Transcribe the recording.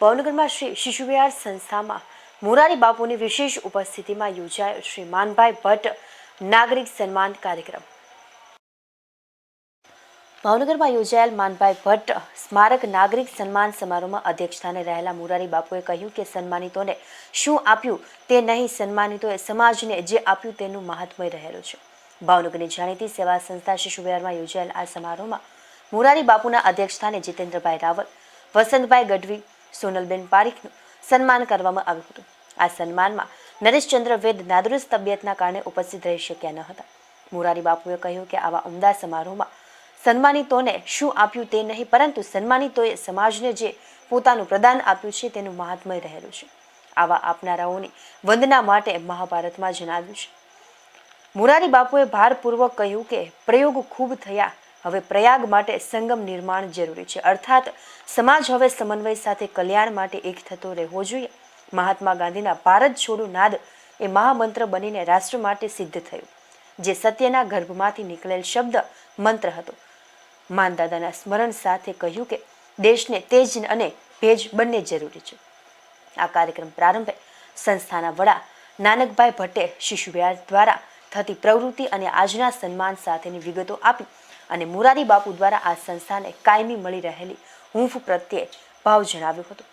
ભાવનગરમાં શ્રી શિશુવિહાર સંસ્થામાં મોરારી બાપુની વિશેષ ઉપસ્થિતિમાં યોજાયો શ્રી માનભાઈ ભટ્ટ નાગરિક સન્માન કાર્યક્રમ। ભાવનગરમાં યોજાયેલ માનભાઈ ભટ્ટ સ્મારક નાગરિક સન્માન સમારોહમાં અધ્યક્ષસ્થાને રહેલા મોરારી બાપુએ કહ્યું કે સન્માનિતોને શું આપ્યું તે નહીં, સન્માનિતોએ સમાજને જે આપ્યું તેનું મહાત્મય રહેલું છે। ભાવનગરની જાણીતી સેવા સંસ્થા શિશુવિહારમાં યોજાયેલ આ સમારોહમાં મોરારી બાપુના અધ્યક્ષસ્થાને જીતેન્દ્રભાઈ રાવલ, વસંતભાઈ ગઢવી, સોનલબેન પારીખનું સન્માન કરવામાં આવ્યું હતું। આ સન્માનમાં નરેશચંદ્ર વેદ નાદુરસ્ત તબિયતના કારણે ઉપસ્થિત રહી શક્યા ન હતા। મોરારી બાપુએ કહ્યું કે આવા ઉમદા સમારોહમાં સન્માનિતોને શું આપ્યું તે નહીં, પરંતુ સન્માનિતોએ સમાજને જે પોતાનું પ્રદાન આપ્યું છે તેનું મહાત્મય રહેલું છે। આવા આપનારાઓની વંદના માટે મહાભારતમાં જણાવ્યું છે। મોરારી બાપુએ ભારપૂર્વક કહ્યું કે પ્રયોગ ખૂબ થયા, હવે પ્રયાગ માટે સંગમ નિર્માણ જરૂરી છે, અર્થાત સમાજ હવે સમન્વય સાથે કલ્યાણ માટે એક થતો રહેવો જોઈએ। મહાત્મા ગાંધીના ભારત છોડો નાદ એ મહામંત્ર બનીને રાષ્ટ્ર માટે સિદ્ધ થયું, જે સત્યના ગર્ભમાંથી નીકળેલ શબ્દ મંત્ર હતો। માનદાદાના સ્મરણ સાથે કહ્યું કે દેશને તેજ અને ભેજ બંને જરૂરી છે। આ કાર્યક્રમ પ્રારંભે સંસ્થાના વડા નાનકભાઈ ભટ્ટે શિશુવિહાર દ્વારા થતી પ્રવૃત્તિ અને આજના સન્માન સાથેની વિગતો આપી અને મોરારી બાપુ દ્વારા આ સંસ્થાને કાયમી મળી રહેલી હૂંફ પ્રત્યે ભાવ જણાવ્યો હતો।